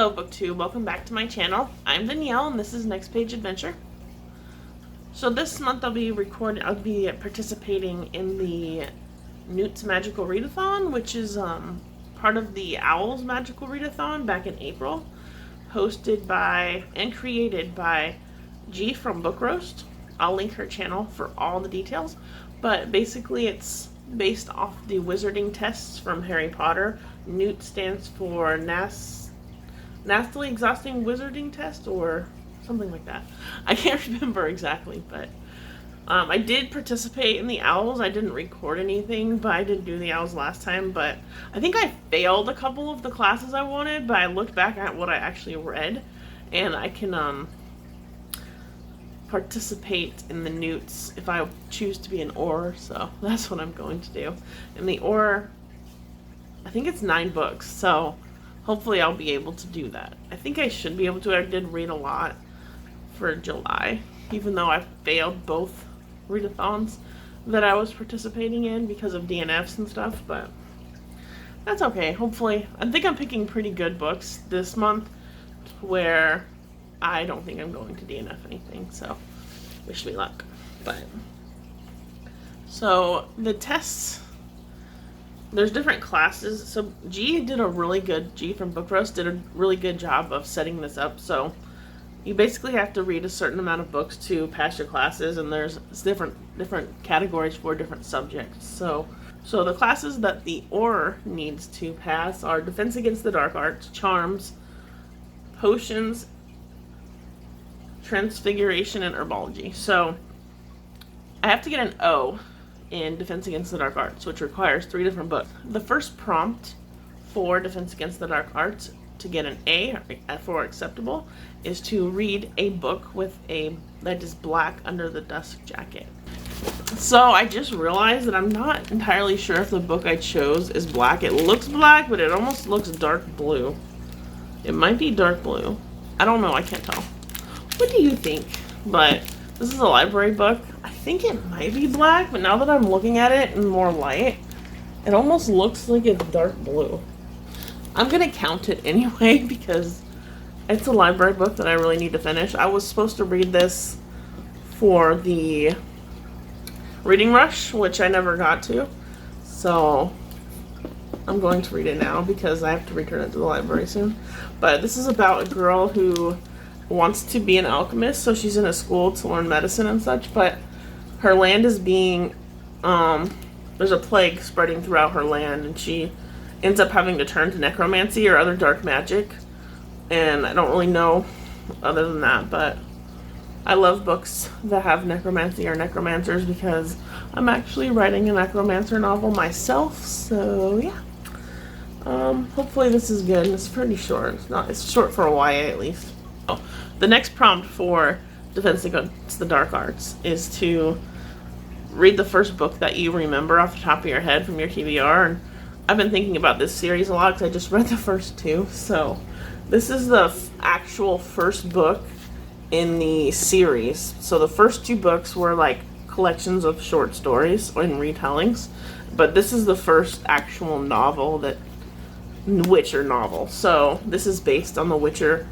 Hello BookTube, welcome back to my channel. I'm Danielle and this is Next Page Adventure. So this month I'll be participating in the Newts Magical Readathon, which is part of the Owls Magical Readathon back in April, hosted by and created by G from BookRoast. I'll link her channel for all the details, but basically it's based off the wizarding tests from Harry Potter. Newt stands for Nastily Exhausting Wizarding Test or something like that. I can't remember exactly, but I did participate in the Owls. I didn't record anything, but I did do the Owls last time, but I think I failed a couple of the classes I wanted, but I looked back at what I actually read, and I can participate in the Newts if I choose to be an Auror, so that's what I'm going to do. And the Auror, I think it's 9 books, so hopefully I'll be able to do that. I think I should be able to. I did read a lot for July, even though I failed both readathons that I was participating in because of DNFs and stuff, but that's okay. Hopefully, I think I'm picking pretty good books this month where I don't think I'm going to DNF anything, so wish me luck. But so the tests, there's different classes. So G from BookRoast did a really good job of setting this up. So you basically have to read a certain amount of books to pass your classes, and there's different categories for different subjects. So the classes that the Auror needs to pass are Defense Against the Dark Arts, Charms, Potions, Transfiguration, and Herbology. So I have to get an O in Defense Against the Dark Arts, which requires 3 different books. The first prompt for Defense Against the Dark Arts to get an A for acceptable is to read a book that is black under the dusk jacket. So I just realized that I'm not entirely sure if the book I chose is black. It looks black, but it almost looks dark blue. It might be dark blue. I don't know, I can't tell. What do you think? But this is a library book. I think it might be black, but now that I'm looking at it in more light, it almost looks like it's dark blue. I'm gonna count it anyway because it's a library book that I really need to finish. I was supposed to read this for the reading rush, which I never got to, so I'm going to read it now because I have to return it to the library soon. But this is about a girl who wants to be an alchemist, so she's in a school to learn medicine and such, but her land is being there's a plague spreading throughout her land, and she ends up having to turn to necromancy or other dark magic, and I don't really know other than that, but I love books that have necromancy or necromancers because I'm actually writing a necromancer novel myself, so yeah. Hopefully this is good. It's pretty short. It's short for a YA at least. The next prompt for Defense Against the Dark Arts is to read the first book that you remember off the top of your head from your TBR. And I've been thinking about this series a lot because I just read the first 2. So this is the actual first book in the series. So the first 2 books were like collections of short stories and retellings, but this is the first actual novel, Witcher novel. So this is based on the Witcher.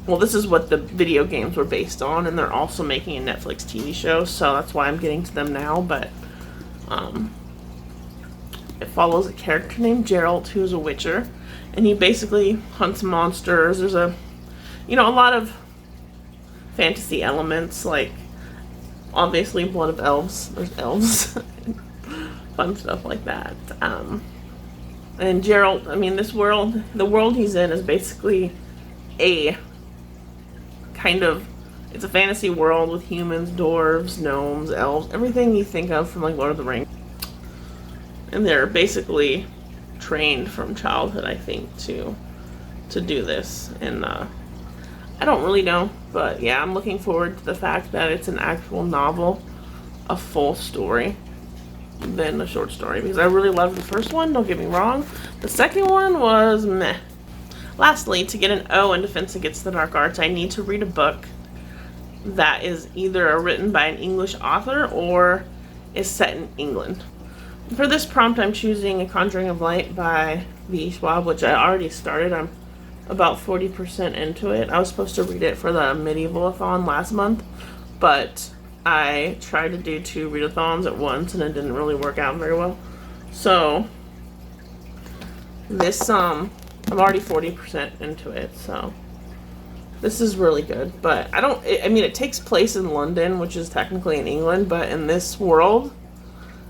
Well, this is what the video games were based on, and they're also making a Netflix TV show, so that's why I'm getting to them now, but it follows a character named Geralt who's a witcher, and he basically hunts monsters. There's a lot of fantasy elements, like obviously blood of elves. There's elves. Fun stuff like that. And Geralt, the world he's in is basically it's a fantasy world with humans, dwarves, gnomes, elves, everything you think of from like Lord of the Rings. And they're basically trained from childhood, I think, to do this. And I don't really know, but yeah, I'm looking forward to the fact that it's an actual novel, a full story, than a short story, because I really loved the first one, don't get me wrong. The second one was meh. Lastly, to get an O in Defense Against the Dark Arts, I need to read a book that is either written by an English author or is set in England. For this prompt, I'm choosing A Conjuring of Light by V. Schwab, which I already started. I'm about 40% into it. I was supposed to read it for the Medieval-a-thon last month, but I tried to do 2 readathons at once and it didn't really work out very well. So this I'm already 40% into it, so this is really good. But I mean it takes place in London, which is technically in England, but in this world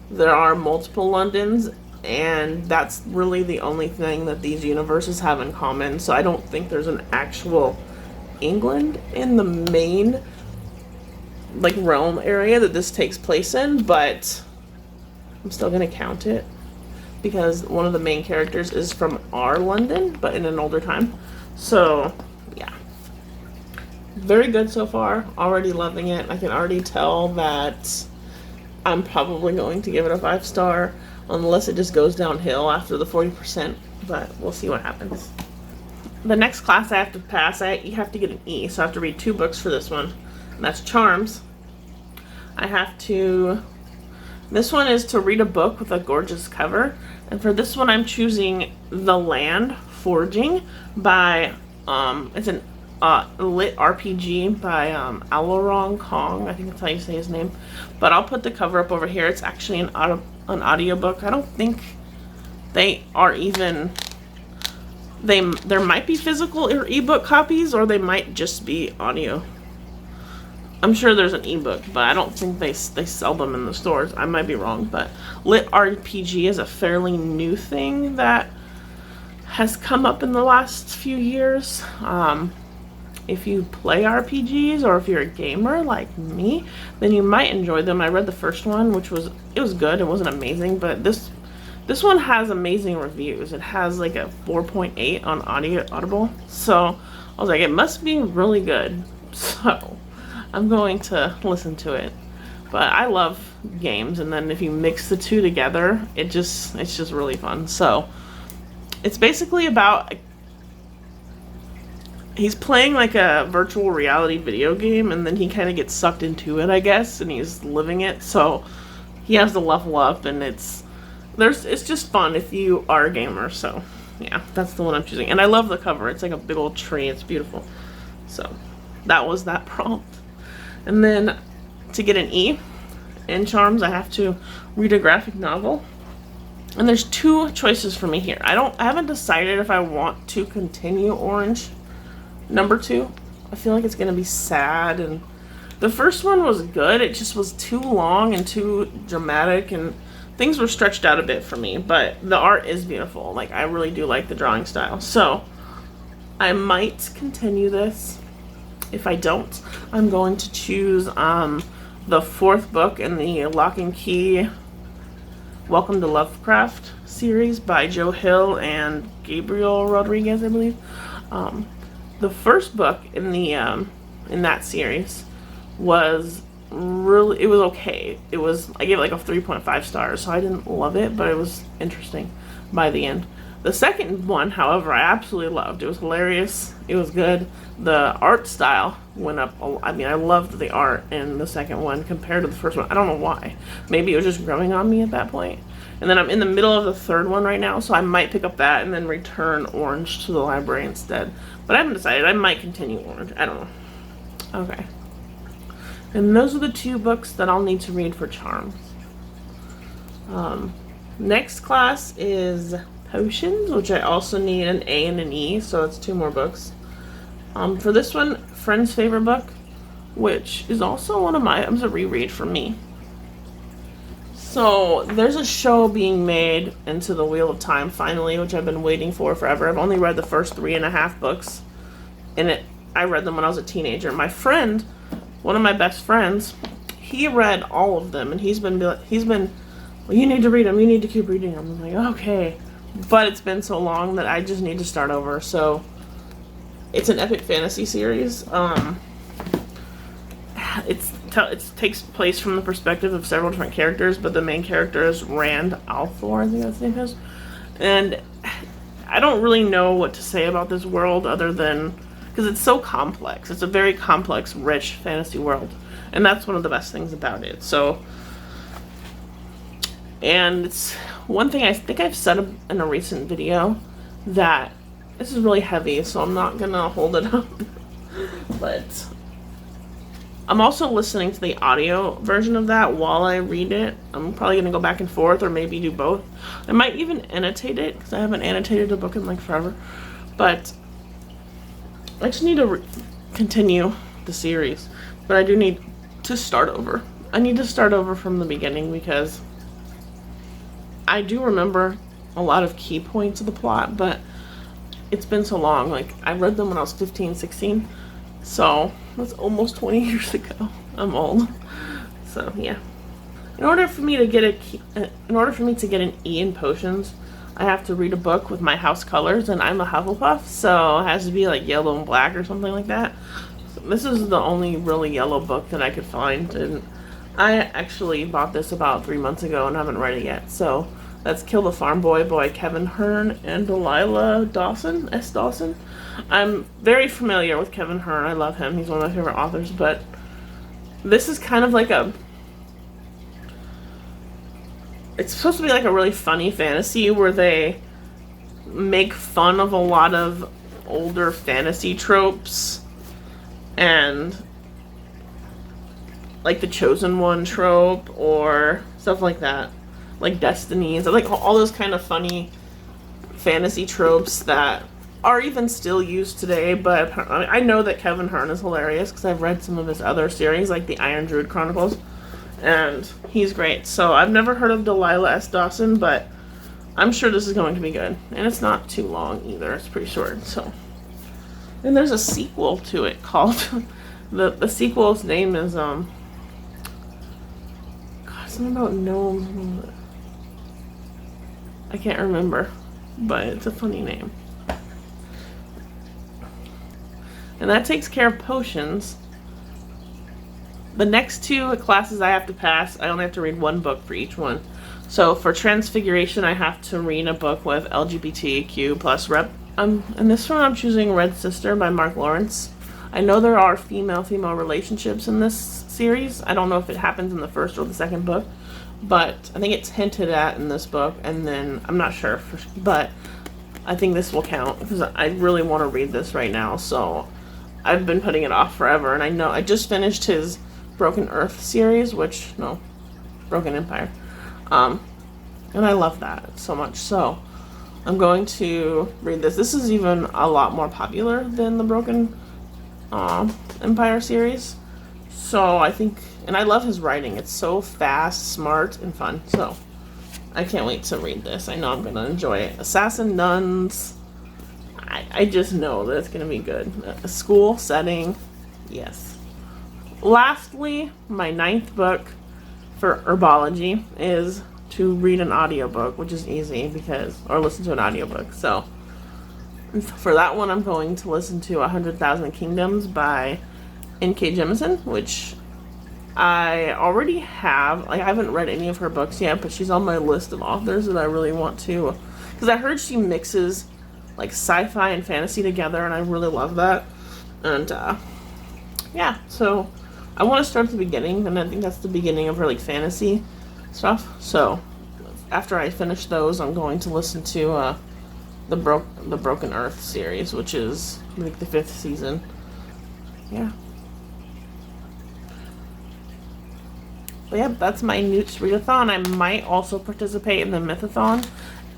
there are multiple Londons, and that's really the only thing that these universes have in common. So I don't think there's an actual England in the main like realm area that this takes place in, but I'm still gonna count it because one of the main characters is from our London, but in an older time. So yeah, very good so far. Already loving it. I can already tell that I'm probably going to give it a 5-star unless it just goes downhill after the 40%, but we'll see what happens. The next class I have to pass, you have to get an E, so I have to read 2 books for this one, and that's Charms. This one is to read a book with a gorgeous cover, and for this one I'm choosing The Land Forging by, it's an lit RPG by Alarong Kong, I think that's how you say his name, but I'll put the cover up over here. It's actually an audiobook. I don't think they are even, there might be physical or ebook copies, or they might just be audio. I'm sure there's an ebook, but I don't think they sell them in the stores. I might be wrong, but lit RPG is a fairly new thing that has come up in the last few years. If you play RPGs, or if you're a gamer like me, then you might enjoy them. I read the first one, which was good. It wasn't amazing, but this one has amazing reviews. It has like a 4.8 on Audible. So I was like, it must be really good. So I'm going to listen to it. But I love games, and then if you mix the two together, it's just really fun. So it's basically about, he's playing like a virtual reality video game, and then he kind of gets sucked into it, I guess, and he's living it. So he has to level up, and it's just fun if you are a gamer. So yeah, that's the one I'm choosing, and I love the cover. It's like a big old tree. It's beautiful. So that was that prompt. And then to get an E in Charms, I have to read a graphic novel. And there's 2 choices for me here. I haven't decided if I want to continue Orange number 2. I feel like it's gonna be sad, and the first one was good. It just was too long and too dramatic, and things were stretched out a bit for me, but the art is beautiful. Like, I really do like the drawing style. So I might continue this. If I don't, I'm going to choose the 4th book in the Lock and Key Welcome to Lovecraft series by Joe Hill and Gabriel Rodriguez, I believe. The first book in the in that series was really, it was okay. I gave it like a 3.5 stars, so I didn't love it, but it was interesting by the end. The second one, however, I absolutely loved. It was hilarious. It was good. The art style went up. I mean, I loved the art in the second one compared to the first one. I don't know why. Maybe it was just growing on me at that point. And then I'm in the middle of the 3rd one right now, so I might pick up that and then return Orange to the library instead. But I haven't decided. I might continue Orange. I don't know. Okay. And those are the 2 books that I'll need to read for Charms. Next class is Potions, which I also need an A and an E, so it's 2 more books. For this one, Friend's Favorite Book, which is also one of my, it was a reread for me. So there's a show being made into the Wheel of Time finally, which I've been waiting for forever. I've only read the first 3.5 books, and I read them when I was a teenager. My friend, one of my best friends, he read all of them, and he's been, well, you need to read them, you need to keep reading them. I'm like, okay. But it's been so long that I just need to start over. So it's an epic fantasy series. It takes place from the perspective of several different characters, but the main character is Rand al'Thor, I think that's his name is. And I don't really know what to say about this world other than, because it's so complex. It's a very complex, rich fantasy world, and that's one of the best things about it. So, and it's one thing I think I've said in a recent video, that this is really heavy, so I'm not gonna hold it up. But I'm also listening to the audio version of that while I read it. I'm probably gonna go back and forth, or maybe do both. I might even annotate it, because I haven't annotated a book in like forever. But I just need to continue the series. But I do need to start over. I need to start over from the beginning, because I do remember a lot of key points of the plot, but it's been so long. Like, I read them when I was 15, 16, so that's almost 20 years ago. I'm old. So yeah. In order for me to get an E in potions, I have to read a book with my house colors, and I'm a Hufflepuff, so it has to be like yellow and black or something like that. So this is the only really yellow book that I could find, and I actually bought this about 3 months ago and haven't read it yet. So that's Kill the Farm Boy by Kevin Hearn and Delilah Dawson, S. Dawson. I'm very familiar with Kevin Hearn. I love him. He's one of my favorite authors, but this is kind of like it's supposed to be like a really funny fantasy where they make fun of a lot of older fantasy tropes, and like the Chosen One trope or stuff like that. Like Destinies, like all those kind of funny fantasy tropes that are even still used today. But I know that Kevin Hearn is hilarious because I've read some of his other series, like the Iron Druid Chronicles, and he's great. So I've never heard of Delilah S. Dawson, but I'm sure this is going to be good. And it's not too long either. It's pretty short. So, and there's a sequel to it called the sequel's name is something about gnomes. I can't remember, but it's a funny name. And that takes care of potions. The next two classes I have to pass, I only have to read one book for each one. So for Transfiguration, I have to read a book with LGBTQ plus rep. And this one I'm choosing Red Sister by Mark Lawrence. I know there are female-female relationships in this series. I don't know if it happens in the first or the second book, but I think it's hinted at in this book, and then I'm not sure, but I think this will count because I really want to read this right now. So I've been putting it off forever, and I know I just finished his Broken Earth series, Broken Empire, and I love that so much. So I'm going to read this. This is even a lot more popular than the Broken Empire series. So I think, and I love his writing. It's so fast, smart, and fun. So I can't wait to read this. I know I'm going to enjoy it. Assassin Nuns. I just know that it's going to be good. A school setting. Yes. Lastly, my 9th book for herbology is to read an audiobook, which is easy or listen to an audiobook. So for that one, I'm going to listen to 100,000 Kingdoms by N.K. Jemisin, which I already have. Like, I haven't read any of her books yet, but she's on my list of authors that I really want to, because I heard she mixes like sci-fi and fantasy together, and I really love that. And yeah, so I want to start at the beginning, and I think that's the beginning of her like fantasy stuff. So after I finish those, I'm going to listen to the Broken Earth series, which is like the 5th season. Yeah. But yeah, that's my Newts Readathon. I might also participate in the Mythathon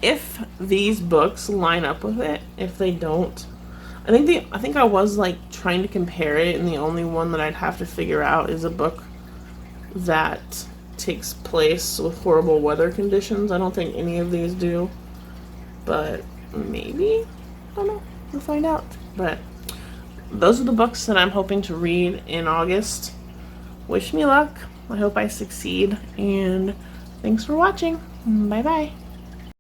if these books line up with it. If they don't, I think I was like trying to compare it, and the only one that I'd have to figure out is a book that takes place with horrible weather conditions. I don't think any of these do, but maybe. I don't know. We'll find out. But those are the books that I'm hoping to read in August. Wish me luck. I hope I succeed, and thanks for watching. Bye bye.